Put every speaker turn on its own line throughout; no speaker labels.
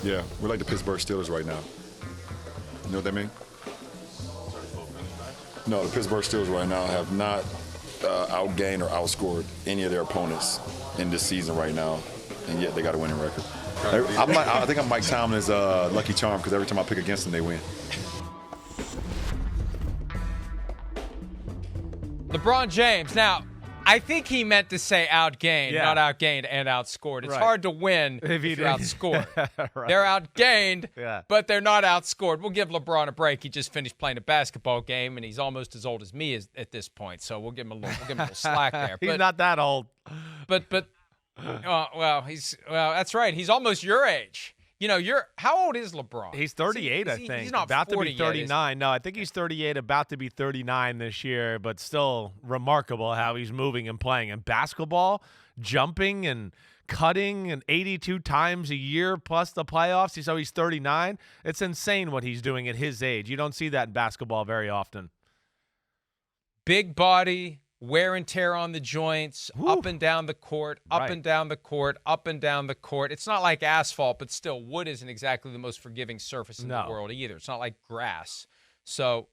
Yeah, we're like the Pittsburgh Steelers right now. You know what that mean? No, the Pittsburgh Steelers right now have not outgained or outscored any of their opponents in this season right now, and yet they got a winning record. I think I'm Mike Tomlin's lucky charm because every time I pick against them, they win.
LeBron James. Now, I think he meant to say outgained, not outgained and outscored. It's hard to win if you're outscored.
Right.
They're outgained,
Yeah.
but they're not outscored. We'll give LeBron a break. He just finished playing a basketball game, and he's almost as old as me at this point. So we'll give him a little slack there.
He's not that old.
But that's right. He's almost your age. You know, how old is LeBron?
He's 38, I think.
He's not
about to be 39.
Yet,
no, I think he's 38, about to be 39 this year, but still remarkable how he's moving and playing. And basketball, jumping and cutting and 82 times a year plus the playoffs. So he's 39. It's insane what he's doing at his age. You don't see that in basketball very often.
Big body, wear and tear on the joints, up and down the court, up and down the court, up and down the court. It's not like asphalt, but still, wood isn't exactly the most forgiving surface in the world either. It's not like grass. So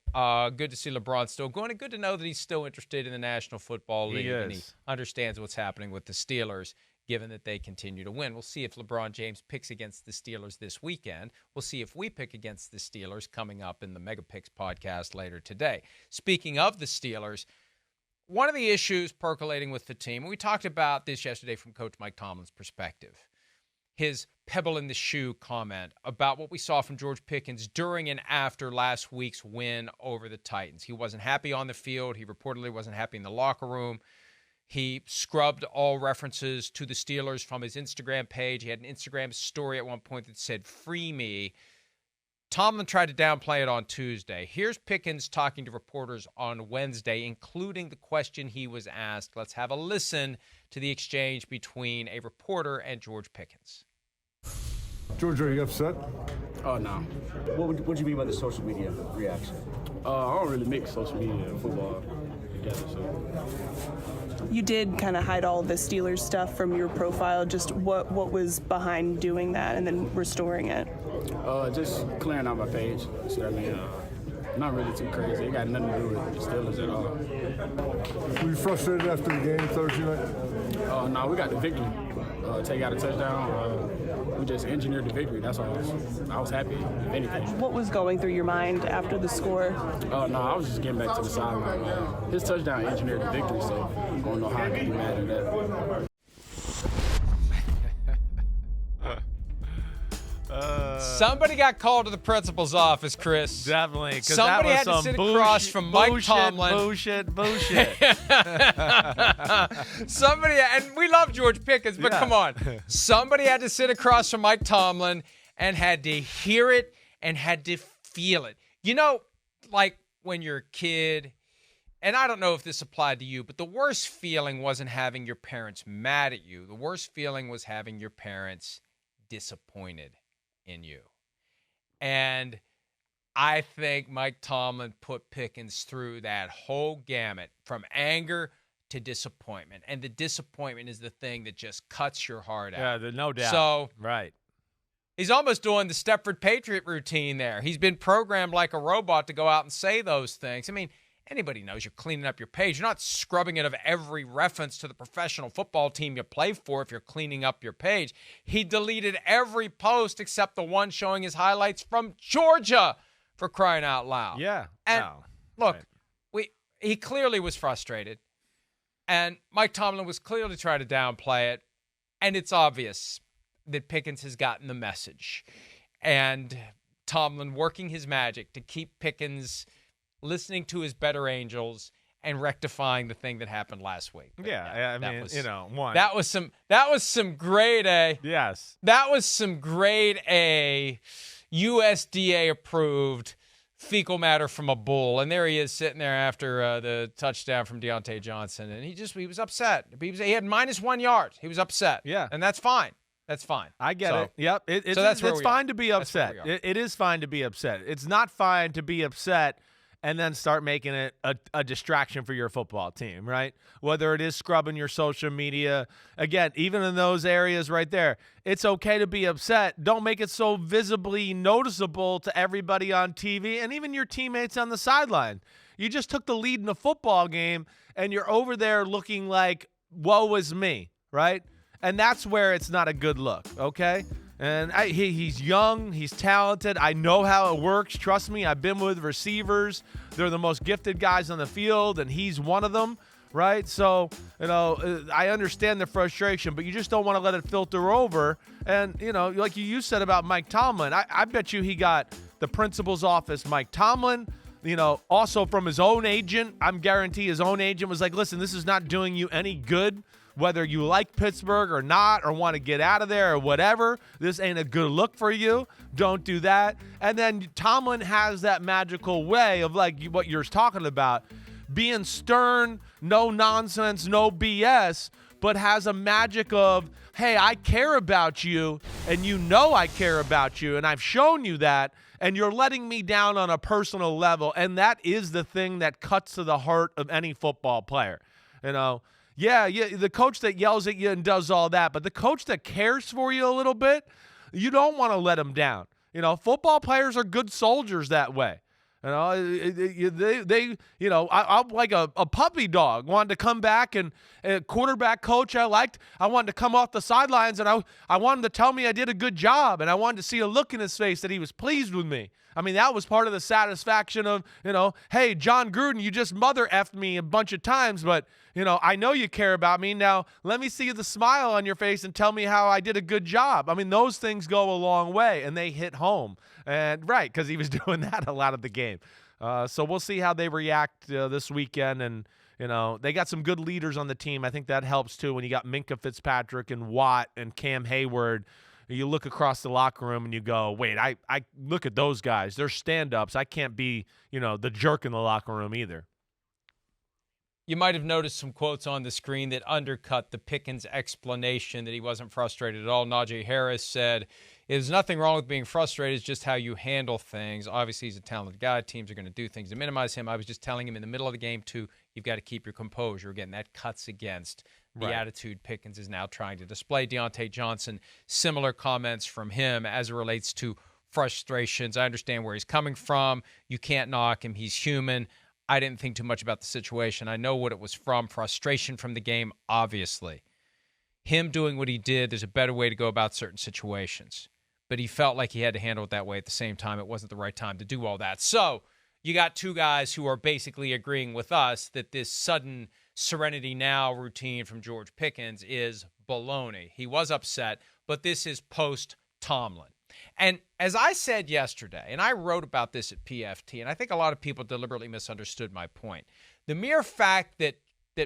good to see LeBron still going, and good to know that he's still interested in the National Football League. And he understands what's happening with the Steelers, given that they continue to win. We'll see if LeBron James picks against the Steelers this weekend. We'll see if we pick against the Steelers coming up in the Mega Picks podcast later today. Speaking of the Steelers, one of the issues percolating with the team, and we talked about this yesterday from Coach Mike Tomlin's perspective, his pebble in the shoe comment about what we saw from George Pickens during and after last week's win over the Titans. He wasn't happy on the field. He reportedly wasn't happy in the locker room. He scrubbed all references to the Steelers from his Instagram page. He had an Instagram story at one point that said, "Free me." Tomlin tried to downplay it on Tuesday. Here's Pickens talking to reporters on Wednesday, including the question he was asked. Let's have a listen to the exchange between a reporter and George Pickens.
George, are you upset?
Oh, no.
What do you mean by the social media reaction?
I don't really mix social media and football together, so.
You did kind of hide all the Steelers stuff from your profile. Just what was behind doing that and then restoring it?
Just clearing out my page. So, I mean, not really too crazy. It got nothing to do with the Steelers at all.
Were you frustrated after the game Thursday night?
No, we got the victory. Take out a touchdown. We just engineered the victory. That's all. I was happy, if anything.
What was going through your mind after the score?
No, I was just getting back to the sideline. His touchdown engineered the victory, so I don't know how I can be mad at that.
Somebody got called to the principal's office, Chris.
Definitely.
Somebody had to sit across from Mike Tomlin.
Bullshit.
Somebody, and we love George Pickens, but come on. Somebody had to sit across from Mike Tomlin and had to hear it and had to feel it. You know, like when you're a kid, and I don't know if this applied to you, but the worst feeling wasn't having your parents mad at you. The worst feeling was having your parents disappointed in you. And I think Mike Tomlin put Pickens through that whole gamut from anger to disappointment. And the disappointment is the thing that just cuts your heart out.
Yeah, no doubt.
So,
right.
He's almost doing the Stepford Patriot routine there. He's been programmed like a robot to go out and say those things. I mean, anybody knows you're cleaning up your page. You're not scrubbing it of every reference to the professional football team you play for if you're cleaning up your page. He deleted every post except the one showing his highlights from Georgia, for crying out loud.
Yeah.
And
no.
look,
right.
he clearly was frustrated. And Mike Tomlin was clearly trying to downplay it. And it's obvious that Pickens has gotten the message. And Tomlin working his magic to keep Pickens listening to his better angels and rectifying the thing that happened last week. But
yeah, I mean, one.
That was some grade A.
Yes.
That was some grade A USDA approved fecal matter from a bull. And there he is sitting there after the touchdown from Deontay Johnson. And he was upset. He had -1 yard. He was upset.
Yeah.
And that's fine. That's fine.
I get it. Yep. It's
fine
to be upset. It is fine to be upset. It's not fine to be upset and then start making it a distraction for your football team, right? Whether it is scrubbing your social media. Again, even in those areas right there, it's okay to be upset. Don't make it so visibly noticeable to everybody on TV and even your teammates on the sideline. You just took the lead in a football game, and you're over there looking like, woe is me, right? And that's where it's not a good look, okay? And he's young. He's talented. I know how it works. Trust me, I've been with receivers. They're the most gifted guys on the field, and he's one of them, right? So, I understand the frustration, but you just don't want to let it filter over. And, like you said about Mike Tomlin, I bet you he got the principal's office, Mike Tomlin, also from his own agent. I'm guarantee his own agent was like, listen, this is not doing you any good. Whether you like Pittsburgh or not, or want to get out of there or whatever, this ain't a good look for you. Don't do that. And then Tomlin has that magical way of like what you're talking about, being stern, no nonsense, no BS, but has a magic of, hey, I care about you, and I care about you, and I've shown you that, and you're letting me down on a personal level. And that is the thing that cuts to the heart of any football player, Yeah, the coach that yells at you and does all that, but the coach that cares for you a little bit, you don't want to let him down. Football players are good soldiers that way. I'm like a puppy dog. Wanted to come back, and a quarterback coach I liked, I wanted to come off the sidelines, and I wanted to tell me I did a good job, and I wanted to see a look in his face that he was pleased with me. I mean, that was part of the satisfaction of, hey, John Gruden, you just mother effed me a bunch of times, but, I know you care about me. Now, let me see the smile on your face and tell me how I did a good job. I mean, those things go a long way, and they hit home. And right, because he was doing that a lot of the game. So we'll see how they react this weekend. And, they got some good leaders on the team. I think that helps, too, when you got Minkah Fitzpatrick and Watt and Cam Hayward. You look across the locker room and you go, wait, I look at those guys. They're stand-ups. I can't be, the jerk in the locker room either.
You might have noticed some quotes on the screen that undercut the Pickens explanation that he wasn't frustrated at all. Najee Harris said, there's nothing wrong with being frustrated. It's just how you handle things. Obviously, he's a talented guy. Teams are going to do things to minimize him. I was just telling him in the middle of the game, too, you've got to keep your composure. Again, that cuts against the attitude Pickens is now trying to display. Deontay Johnson, similar comments from him as it relates to frustrations. I understand where he's coming from. You can't knock him. He's human. I didn't think too much about the situation. I know what it was from. Frustration from the game, obviously. Him doing what he did, there's a better way to go about certain situations. But he felt like he had to handle it that way at the same time. It wasn't the right time to do all that. So you got two guys who are basically agreeing with us that this sudden Serenity Now routine from George Pickens is baloney. He was upset, but this is post-Tomlin. And as I said yesterday, and I wrote about this at PFT, and I think a lot of people deliberately misunderstood my point, the mere fact that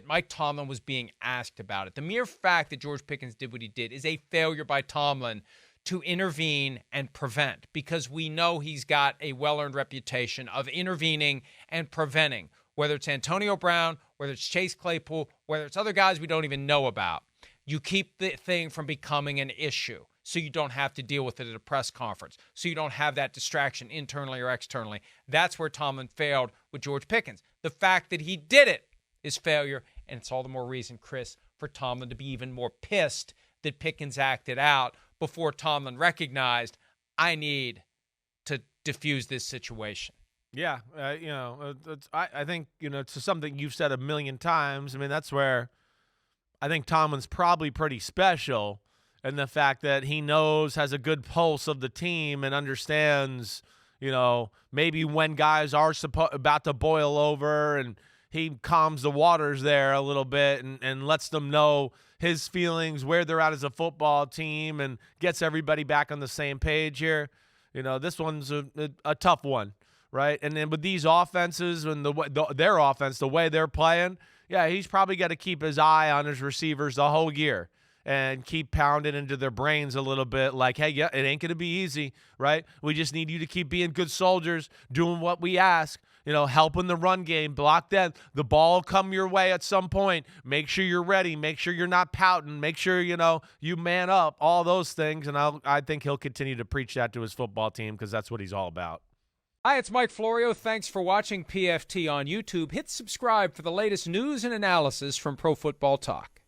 Mike Tomlin was being asked about it, the mere fact that George Pickens did what he did is a failure by Tomlin to intervene and prevent, because we know he's got a well-earned reputation of intervening and preventing, whether it's Antonio Brown, whether it's Chase Claypool, whether it's other guys we don't even know about. You keep the thing from becoming an issue so you don't have to deal with it at a press conference, so you don't have that distraction internally or externally. That's where Tomlin failed with George Pickens. The fact that he did it is failure, and it's all the more reason, Chris, for Tomlin to be even more pissed that Pickens acted out before Tomlin recognized, I need to diffuse this situation.
Yeah, I think, to something you've said a million times. I mean, that's where I think Tomlin's probably pretty special, and the fact that he has a good pulse of the team and understands, maybe when guys are about to boil over, and he calms the waters there a little bit and lets them know his feelings, where they're at as a football team, and gets everybody back on the same page here. This one's a tough one, right? And then with these offenses and their offense, the way they're playing, yeah, he's probably got to keep his eye on his receivers the whole year and keep pounding into their brains a little bit like, hey, yeah, it ain't going to be easy, right? We just need you to keep being good soldiers, doing what we ask, helping the run game, block that. The ball will come your way at some point. Make sure you're ready. Make sure you're not pouting. Make sure, you man up, all those things. And I think he'll continue to preach that to his football team because that's what he's all about.
Hi, it's Mike Florio. Thanks for watching PFT on YouTube. Hit subscribe for the latest news and analysis from Pro Football Talk.